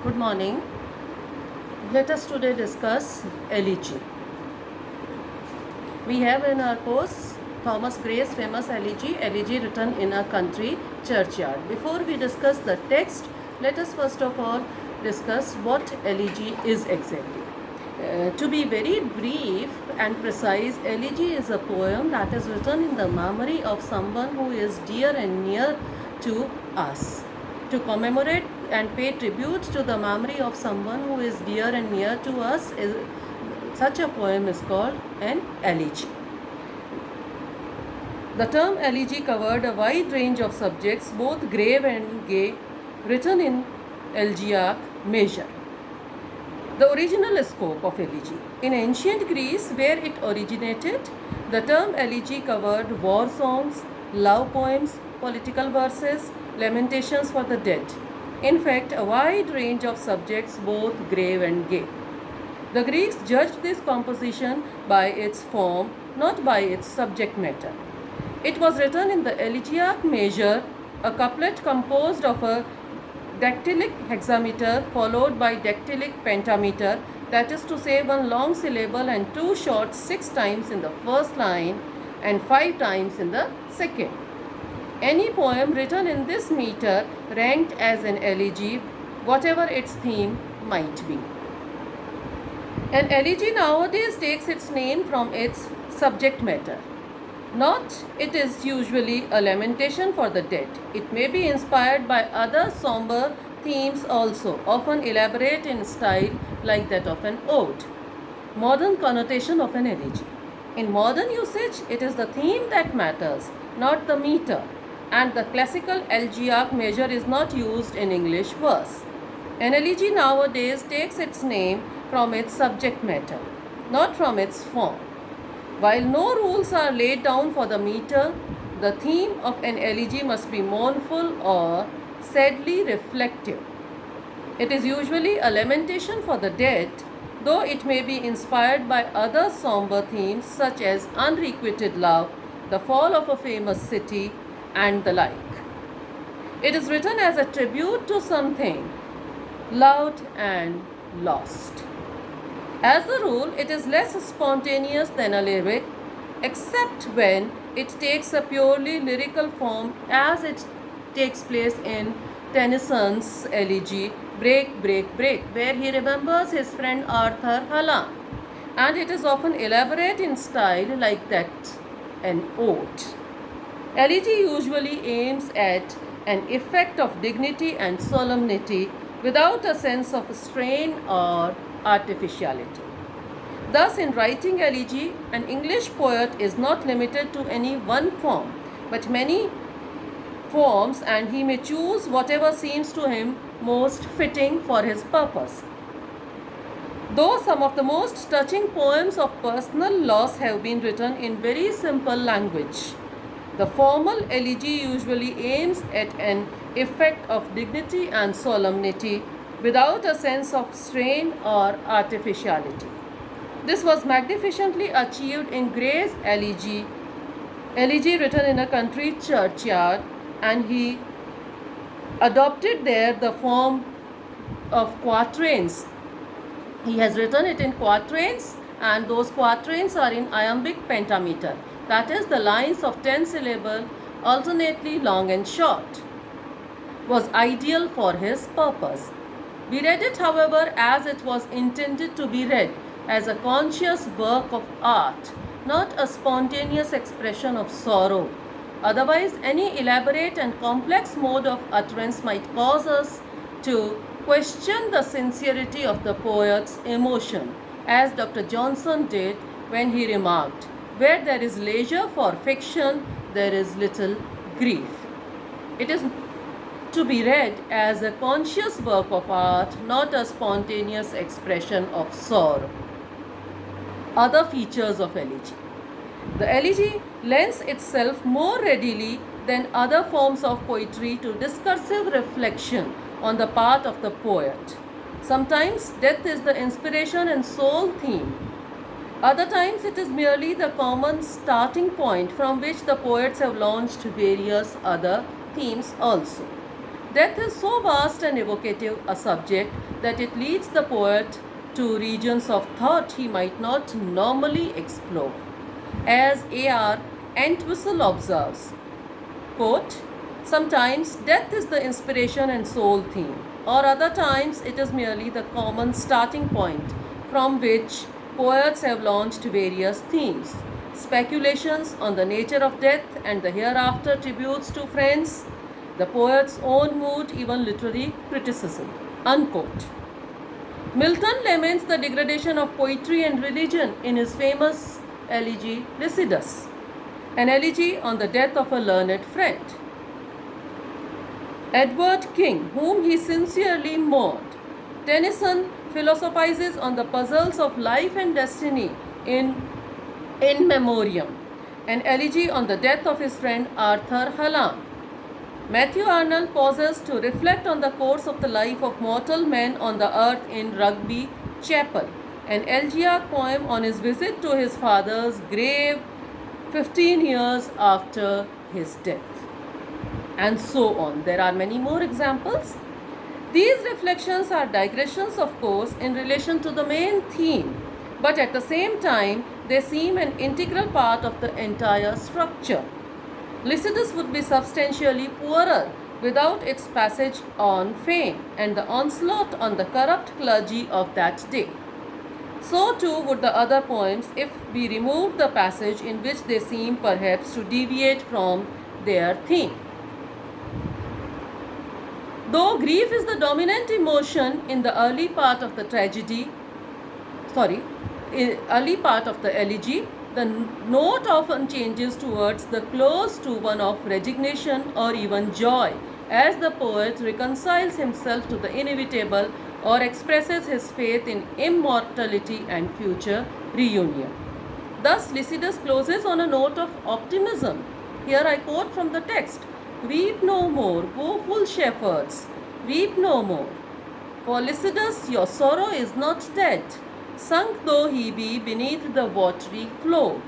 Good morning. Let us today discuss elegy. We have in our course Thomas Gray's famous elegy written in a country churchyard. Before we discuss the text, let us first of all discuss what elegy is exactly. To be very brief and precise, elegy is a poem that is written in the memory of someone who is dear and near to us. To commemorate and pay tribute to the memory of someone who is dear and near to us, such a poem is called an elegy. The term elegy covered a wide range of subjects, both grave and gay, written in elegiac measure. The original scope of elegy. In ancient Greece, where it originated, the term elegy covered war songs, love poems, political verses, lamentations for the dead. In fact, a wide range of subjects, both grave and gay. The Greeks judged this composition by its form, not by its subject matter. It was written in the elegiac measure, a couplet composed of a dactylic hexameter followed by dactylic pentameter, that is to say, one long syllable and two short 6 times in the first line and 5 times in the second. Any poem written in this meter ranked as an elegy, whatever its theme might be. An elegy nowadays takes its name from its subject matter. Not it is usually a lamentation for the dead. It may be inspired by other somber themes also, often elaborate in style like that of an ode. Modern connotation of an elegy. In modern usage, it is the theme that matters, not the meter, and the classical elegiac measure is not used in English verse. An elegy nowadays takes its name from its subject matter, not from its form. While no rules are laid down for the meter, the theme of an elegy must be mournful or sadly reflective. It is usually a lamentation for the dead, though it may be inspired by other somber themes such as unrequited love, the fall of a famous city, and the like. It is written as a tribute to something loved and lost. As a rule, it is less spontaneous than a lyric, except when it takes a purely lyrical form, as it takes place in Tennyson's elegy Break, Break, Break, where he remembers his friend Arthur Hallam, and it is often elaborate in style like that an ode. Elegy usually aims at an effect of dignity and solemnity without a sense of strain or artificiality. Thus, in writing elegy, an English poet is not limited to any one form, but many forms, and he may choose whatever seems to him most fitting for his purpose. Though some of the most touching poems of personal loss have been written in very simple language, the formal elegy usually aims at an effect of dignity and solemnity without a sense of strain or artificiality. This was magnificently achieved in Gray's elegy written in a country churchyard, and he adopted there the form of quatrains. He has written it in quatrains, and those quatrains are in iambic pentameter, that is, the lines of 10 syllables, alternately long and short, was ideal for his purpose. We read it, however, as it was intended to be read, as a conscious work of art, not a spontaneous expression of sorrow. Otherwise, any elaborate and complex mode of utterance might cause us to question the sincerity of the poet's emotion, as Dr. Johnson did when he remarked, "Where there is leisure for fiction, there is little grief." It is to be read as a conscious work of art, not a spontaneous expression of sorrow. Other features of elegy. The elegy lends itself more readily than other forms of poetry to discursive reflection on the part of the poet. Sometimes death is the inspiration and sole theme. Other times it is merely the common starting point from which the poets have launched various other themes also. Death is so vast and evocative a subject that it leads the poet to regions of thought he might not normally explore. As A.R. Entwistle observes, quote, sometimes death is the inspiration and sole theme, or other times it is merely the common starting point from which poets have launched various themes. Speculations on the nature of death and the hereafter, tributes to friends, the poet's own mood, even literary criticism. Unquote. Milton laments the degradation of poetry and religion in his famous elegy Lycidas, an elegy on the death of a learned friend. Edward King, whom he sincerely mourned. Tennyson philosophizes on the puzzles of life and destiny in Memoriam, an elegy on the death of his friend Arthur Hallam. Matthew Arnold pauses to reflect on the course of the life of mortal men on the earth in Rugby Chapel, an elegiac poem on his visit to his father's grave 15 years after his death. And so on. There are many more examples. These reflections are digressions, of course, in relation to the main theme, but at the same time, they seem an integral part of the entire structure. Lycidas would be substantially poorer without its passage on fame and the onslaught on the corrupt clergy of that day. So too would the other poems if we removed the passage in which they seem perhaps to deviate from their theme. Though grief is the dominant emotion in the early part of the elegy, the note often changes towards the close to one of resignation or even joy, as the poet reconciles himself to the inevitable or expresses his faith in immortality and future reunion. Thus, Lycidas closes on a note of optimism. Here I quote from the text, "Weep no more, woeful shepherds, weep no more. For Lycidas, your sorrow is not dead, sunk though he be beneath the watery flow."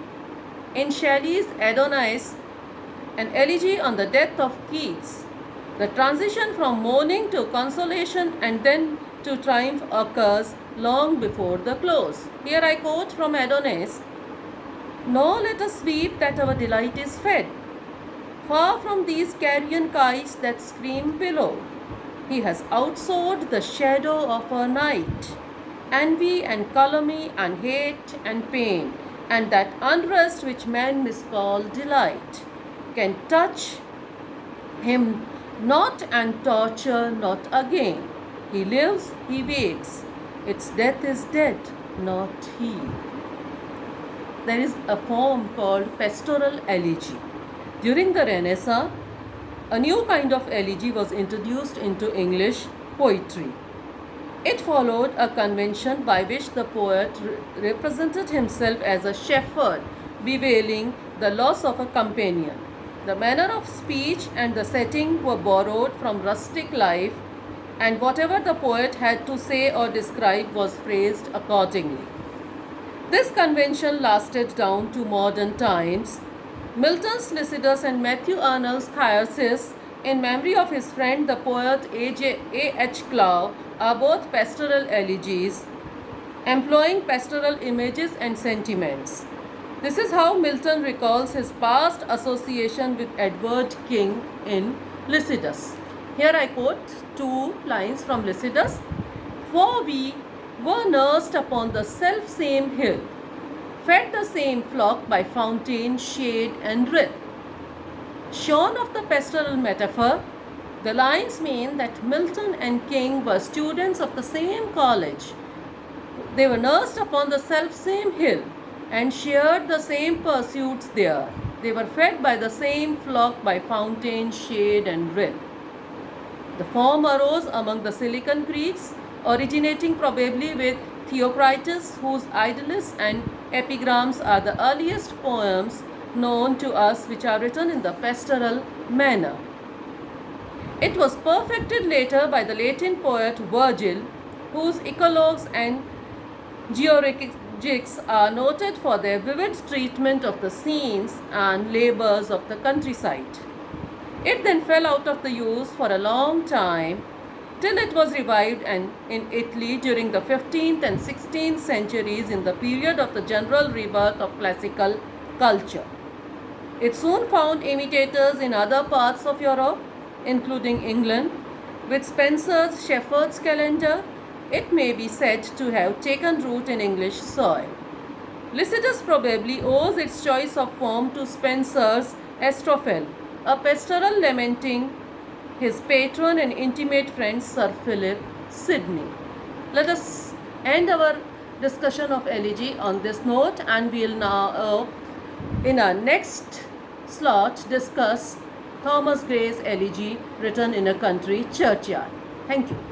In Shelley's Adonais, an elegy on the death of Keats, the transition from mourning to consolation and then to triumph occurs long before the close. Here I quote from Adonais, "Nor let us weep that our delight is fed, far from these carrion kites that scream below. He has outsoared the shadow of our night, envy and calumny and hate and pain, and that unrest which men miscall delight, can touch him not and torture not again. He lives, he wakes, its death is dead, not he." There is a form called pastoral elegy. During the Renaissance, a new kind of elegy was introduced into English poetry. It followed a convention by which the poet represented himself as a shepherd bewailing the loss of a companion. The manner of speech and the setting were borrowed from rustic life, and whatever the poet had to say or describe was phrased accordingly. This convention lasted down to modern times. Milton's Lycidas and Matthew Arnold's Thyrsis, in memory of his friend the poet A.H. Clow, are both pastoral elegies, employing pastoral images and sentiments. This is how Milton recalls his past association with Edward King in Lycidas. Here I quote 2 lines from Lycidas. "For we were nursed upon the self-same hill, fed the same flock by fountain, shade and rill." Shorn of the pastoral metaphor, the lines mean that Milton and King were students of the same college. They were nursed upon the self-same hill and shared the same pursuits there. They were fed by the same flock by fountain, shade and rill. The form arose among the Silicon Greeks, originating probably with Theocritus, whose Idyllists and epigrams are the earliest poems known to us which are written in the pastoral manner. It was perfected later by the Latin poet Virgil, whose eclogues and georgics are noted for their vivid treatment of the scenes and labors of the countryside. It then fell out of the use for a long time till it was revived and in Italy during the 15th and 16th centuries in the period of the general rebirth of classical culture. It soon found imitators in other parts of Europe, including England. With Spencer's Shepherd's Calendar, it may be said to have taken root in English soil. Lycidas probably owes its choice of form to Spencer's Astrophel, a pastoral lamenting his patron and intimate friend Sir Philip Sidney. Let us end our discussion of elegy on this note, and we'll now, in our next slot, discuss Thomas Gray's elegy written in a country churchyard. Thank you.